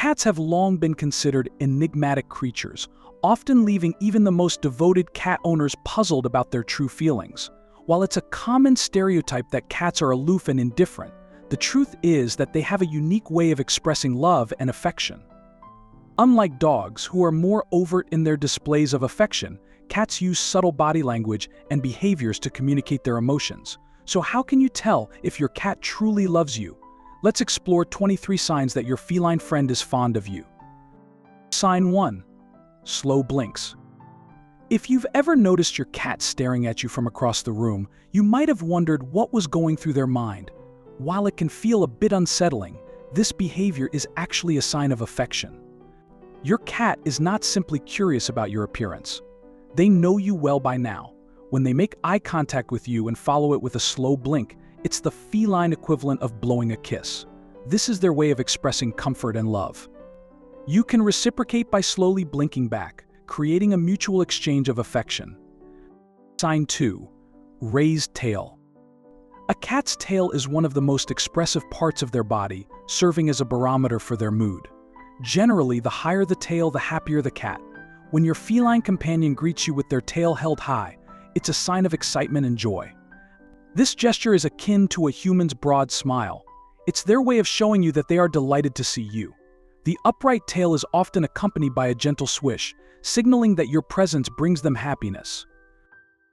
Cats have long been considered enigmatic creatures, often leaving even the most devoted cat owners puzzled about their true feelings. While it's a common stereotype that cats are aloof and indifferent, the truth is that they have a unique way of expressing love and affection. Unlike dogs, who are more overt in their displays of affection, cats use subtle body language and behaviors to communicate their emotions. So how can you tell if your cat truly loves you? Let's explore 23 signs that your feline friend is fond of you. Sign 1. Slow blinks. If you've ever noticed your cat staring at you from across the room, you might have wondered what was going through their mind. While it can feel a bit unsettling, this behavior is actually a sign of affection. Your cat is not simply curious about your appearance. They know you well by now. When they make eye contact with you and follow it with a slow blink, it's the feline equivalent of blowing a kiss. This is their way of expressing comfort and love. You can reciprocate by slowly blinking back, creating a mutual exchange of affection. Sign 2. Raised tail. A cat's tail is one of the most expressive parts of their body, serving as a barometer for their mood. Generally, the higher the tail, the happier the cat. When your feline companion greets you with their tail held high, it's a sign of excitement and joy. This gesture is akin to a human's broad smile. It's their way of showing you that they are delighted to see you. The upright tail is often accompanied by a gentle swish, signaling that your presence brings them happiness.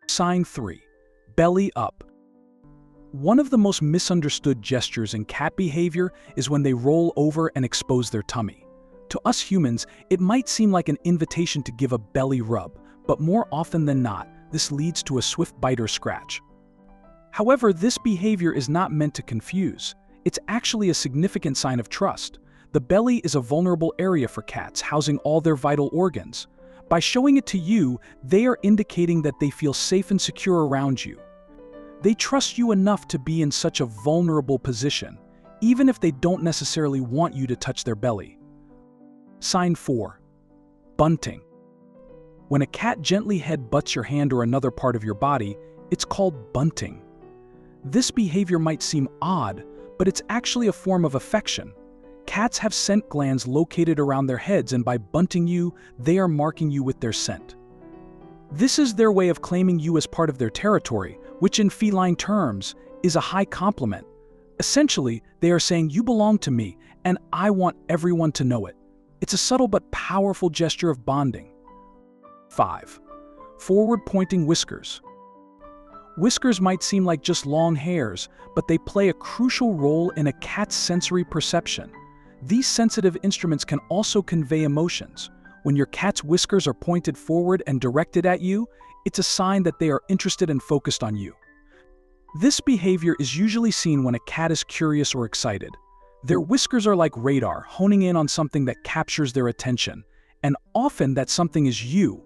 Sign 3. Belly up. One of the most misunderstood gestures in cat behavior is when they roll over and expose their tummy. To us humans, it might seem like an invitation to give a belly rub, but more often than not, this leads to a swift bite or scratch. However, this behavior is not meant to confuse. It's actually a significant sign of trust. The belly is a vulnerable area for cats, housing all their vital organs. By showing it to you, they are indicating that they feel safe and secure around you. They trust you enough to be in such a vulnerable position, even if they don't necessarily want you to touch their belly. Sign 4. Bunting. When a cat gently head-butts your hand or another part of your body, it's called bunting. This behavior might seem odd, but it's actually a form of affection. Cats have scent glands located around their heads, and by bunting you, they are marking you with their scent. This is their way of claiming you as part of their territory, which in feline terms is a high compliment. Essentially, they are saying you belong to me, and I want everyone to know it. It's a subtle but powerful gesture of bonding. 5. Forward-pointing whiskers. Whiskers might seem like just long hairs, but they play a crucial role in a cat's sensory perception. These sensitive instruments can also convey emotions. When your cat's whiskers are pointed forward and directed at you, it's a sign that they are interested and focused on you. This behavior is usually seen when a cat is curious or excited. Their whiskers are like radar, honing in on something that captures their attention, and often that something is you.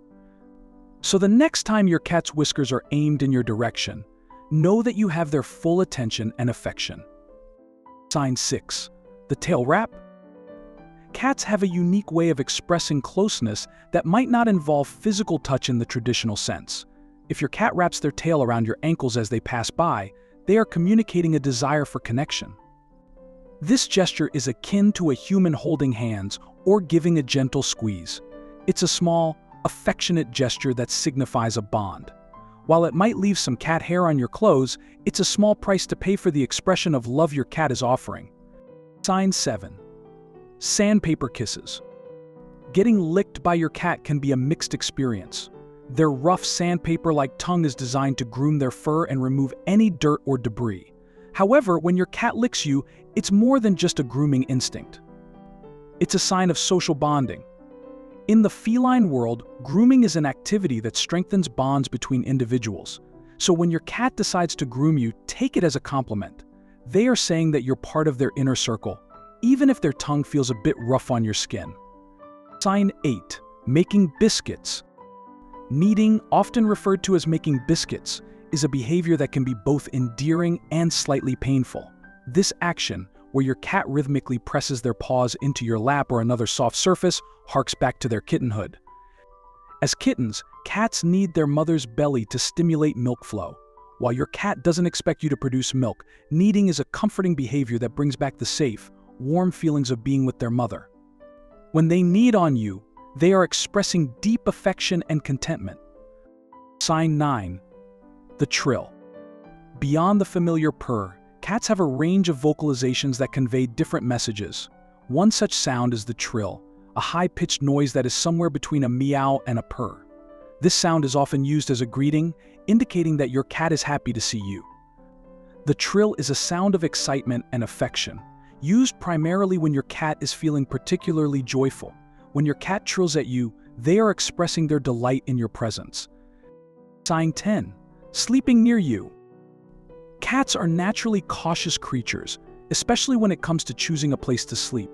So the next time your cat's whiskers are aimed in your direction, know that you have their full attention and affection. Sign 6. The tail wrap. Cats have a unique way of expressing closeness that might not involve physical touch in the traditional sense. If your cat wraps their tail around your ankles as they pass by, they are communicating a desire for connection. This gesture is akin to a human holding hands or giving a gentle squeeze. It's a small, affectionate gesture that signifies a bond. While it might leave some cat hair on your clothes, it's a small price to pay for the expression of love your cat is offering. Sign 7. Sandpaper kisses. Getting licked by your cat can be a mixed experience. Their rough sandpaper-like tongue is designed to groom their fur and remove any dirt or debris. However, when your cat licks you, it's more than just a grooming instinct. It's a sign of social bonding. In the feline world, grooming is an activity that strengthens bonds between individuals. So when your cat decides to groom you, take it as a compliment. They are saying that you're part of their inner circle, even if their tongue feels a bit rough on your skin. Sign 8. Making biscuits. Kneading, often referred to as making biscuits, is a behavior that can be both endearing and slightly painful. This action, where your cat rhythmically presses their paws into your lap or another soft surface, harks back to their kittenhood. As kittens, cats need their mother's belly to stimulate milk flow. While your cat doesn't expect you to produce milk, kneading is a comforting behavior that brings back the safe, warm feelings of being with their mother. When they need on you, they are expressing deep affection and contentment. Sign 9. The trill. Beyond the familiar purr, cats have a range of vocalizations that convey different messages. One such sound is the trill, a high-pitched noise that is somewhere between a meow and a purr. This sound is often used as a greeting, indicating that your cat is happy to see you. The trill is a sound of excitement and affection, used primarily when your cat is feeling particularly joyful. When your cat trills at you, they are expressing their delight in your presence. Sign 10. Sleeping near you. Cats are naturally cautious creatures, especially when it comes to choosing a place to sleep.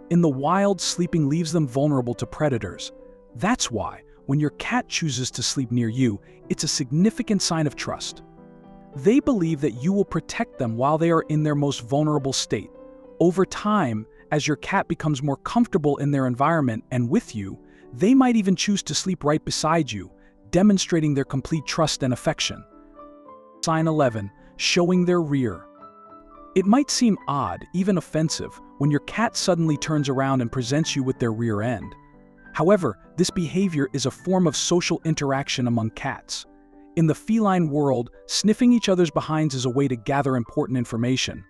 In the wild, sleeping leaves them vulnerable to predators. That's why, when your cat chooses to sleep near you, it's a significant sign of trust. They believe that you will protect them while they are in their most vulnerable state. Over time, as your cat becomes more comfortable in their environment and with you, they might even choose to sleep right beside you, demonstrating their complete trust and affection. Sign 11. Showing their rear. It might seem odd, even offensive, when your cat suddenly turns around and presents you with their rear end. However, this behavior is a form of social interaction among cats. In the feline world, sniffing each other's behinds is a way to gather important information.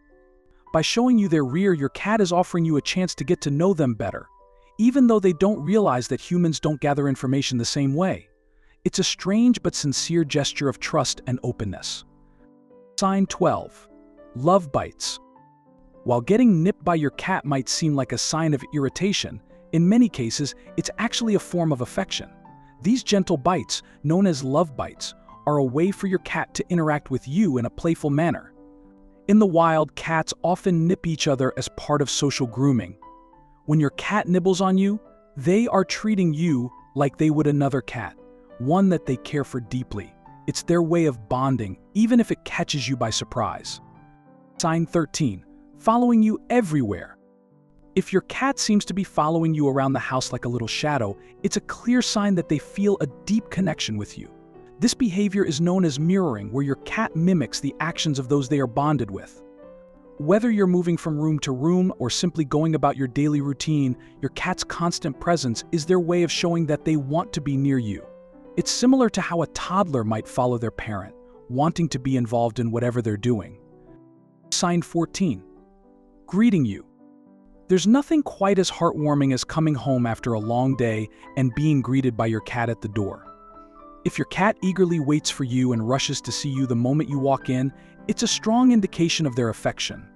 By showing you their rear, your cat is offering you a chance to get to know them better, even though they don't realize that humans don't gather information the same way. It's a strange but sincere gesture of trust and openness. Sign 12. Love bites. While getting nipped by your cat might seem like a sign of irritation, in many cases, it's actually a form of affection. These gentle bites, known as love bites, are a way for your cat to interact with you in a playful manner. In the wild, cats often nip each other as part of social grooming. When your cat nibbles on you, they are treating you like they would another cat, one that they care for deeply. It's their way of bonding, even if it catches you by surprise. Sign 13. Following you everywhere. If your cat seems to be following you around the house like a little shadow, it's a clear sign that they feel a deep connection with you. This behavior is known as mirroring, where your cat mimics the actions of those they are bonded with. Whether you're moving from room to room or simply going about your daily routine, your cat's constant presence is their way of showing that they want to be near you. It's similar to how a toddler might follow their parent, wanting to be involved in whatever they're doing. Sign 14. Greeting you. There's nothing quite as heartwarming as coming home after a long day and being greeted by your cat at the door. If your cat eagerly waits for you and rushes to see you the moment you walk in, it's a strong indication of their affection.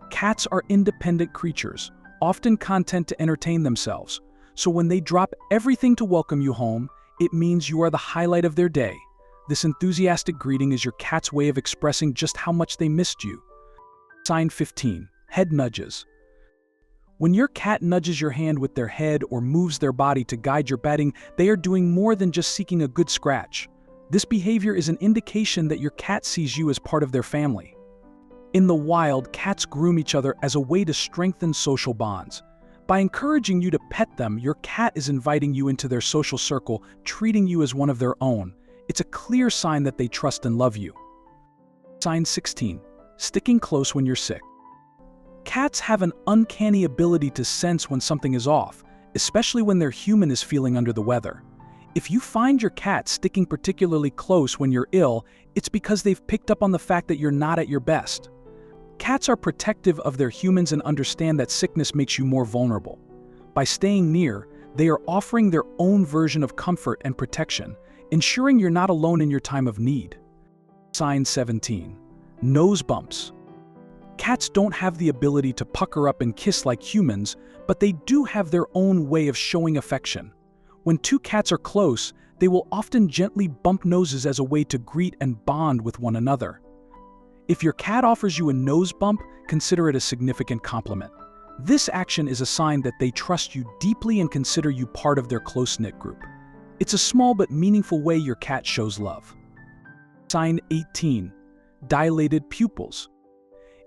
Cats are independent creatures, often content to entertain themselves, so when they drop everything to welcome you home, it means you are the highlight of their day. This enthusiastic greeting is your cat's way of expressing just how much they missed you. Sign 15. Head nudges. When your cat nudges your hand with their head or moves their body to guide your petting, they are doing more than just seeking a good scratch. This behavior is an indication that your cat sees you as part of their family. In the wild, cats groom each other as a way to strengthen social bonds. By encouraging you to pet them, your cat is inviting you into their social circle, treating you as one of their own. It's a clear sign that they trust and love you. Sign 16. Sticking close when you're sick. Cats have an uncanny ability to sense when something is off, especially when their human is feeling under the weather. If you find your cat sticking particularly close when you're ill, it's because they've picked up on the fact that you're not at your best. Cats are protective of their humans and understand that sickness makes you more vulnerable. By staying near, they are offering their own version of comfort and protection, ensuring you're not alone in your time of need. Sign 17. Nose bumps. Cats don't have the ability to pucker up and kiss like humans, but they do have their own way of showing affection. When two cats are close, they will often gently bump noses as a way to greet and bond with one another. If your cat offers you a nose bump, consider it a significant compliment. This action is a sign that they trust you deeply and consider you part of their close-knit group. It's a small but meaningful way your cat shows love. Sign 18. Dilated pupils.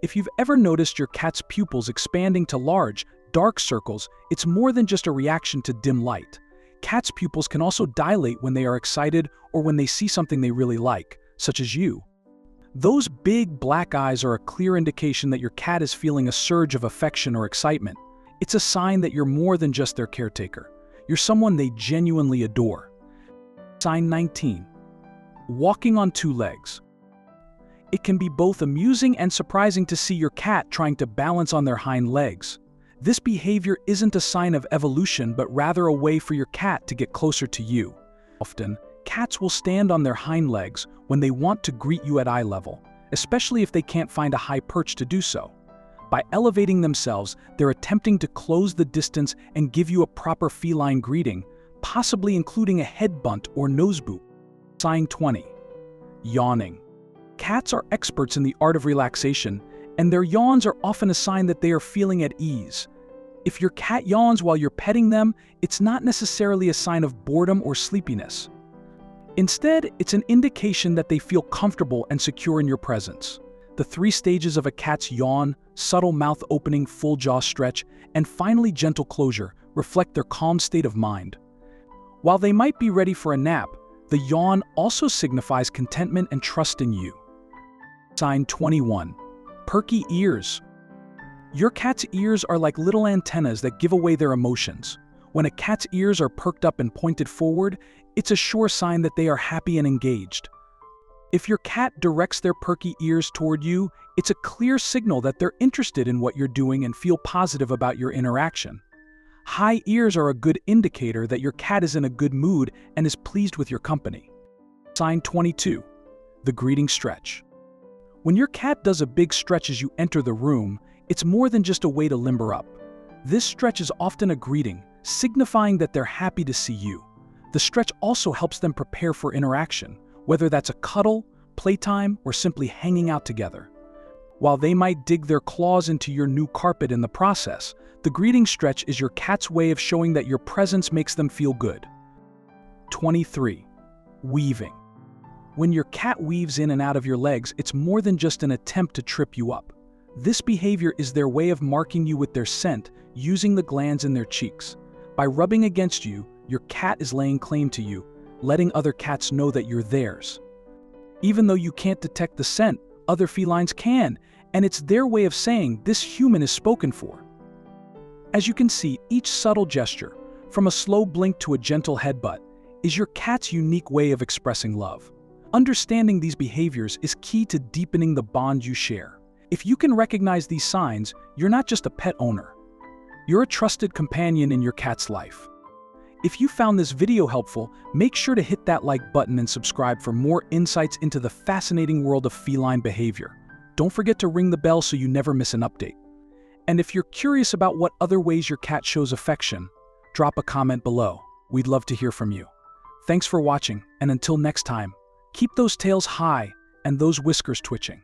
If you've ever noticed your cat's pupils expanding to large, dark circles, it's more than just a reaction to dim light. Cats' pupils can also dilate when they are excited or when they see something they really like, such as you. Those big black eyes are a clear indication that your cat is feeling a surge of affection or excitement. It's a sign that you're more than just their caretaker. You're someone they genuinely adore. Sign 19. Walking on two legs. It can be both amusing and surprising to see your cat trying to balance on their hind legs. This behavior isn't a sign of evolution, but rather a way for your cat to get closer to you. Often, cats will stand on their hind legs when they want to greet you at eye level, especially if they can't find a high perch to do so. By elevating themselves, they're attempting to close the distance and give you a proper feline greeting, possibly including a head bunt or nose boop. Sign 20. Yawning. Cats are experts in the art of relaxation, and their yawns are often a sign that they are feeling at ease. If your cat yawns while you're petting them, it's not necessarily a sign of boredom or sleepiness. Instead, it's an indication that they feel comfortable and secure in your presence. The 3 stages of a cat's yawn, subtle mouth opening, full jaw stretch, and finally gentle closure, reflect their calm state of mind. While they might be ready for a nap, the yawn also signifies contentment and trust in you. Sign 21. Perky Ears. Your cat's ears are like little antennas that give away their emotions. When a cat's ears are perked up and pointed forward, it's a sure sign that they are happy and engaged. If your cat directs their perky ears toward you, it's a clear signal that they're interested in what you're doing and feel positive about your interaction. High ears are a good indicator that your cat is in a good mood and is pleased with your company. Sign 22. The greeting stretch. When your cat does a big stretch as you enter the room, it's more than just a way to limber up. This stretch is often a greeting, signifying that they're happy to see you. The stretch also helps them prepare for interaction, whether that's a cuddle, playtime, or simply hanging out together. While they might dig their claws into your new carpet in the process, the greeting stretch is your cat's way of showing that your presence makes them feel good. 23. Weaving. When your cat weaves in and out of your legs, it's more than just an attempt to trip you up. This behavior is their way of marking you with their scent, using the glands in their cheeks. By rubbing against you, your cat is laying claim to you, letting other cats know that you're theirs. Even though you can't detect the scent, other felines can, and it's their way of saying this human is spoken for. As you can see, each subtle gesture, from a slow blink to a gentle headbutt, is your cat's unique way of expressing love. Understanding these behaviors is key to deepening the bond you share. If you can recognize these signs, you're not just a pet owner. You're a trusted companion in your cat's life. If you found this video helpful, make sure to hit that like button and subscribe for more insights into the fascinating world of feline behavior. Don't forget to ring the bell so you never miss an update. And if you're curious about what other ways your cat shows affection, drop a comment below. We'd love to hear from you. Thanks for watching, and until next time, keep those tails high and those whiskers twitching.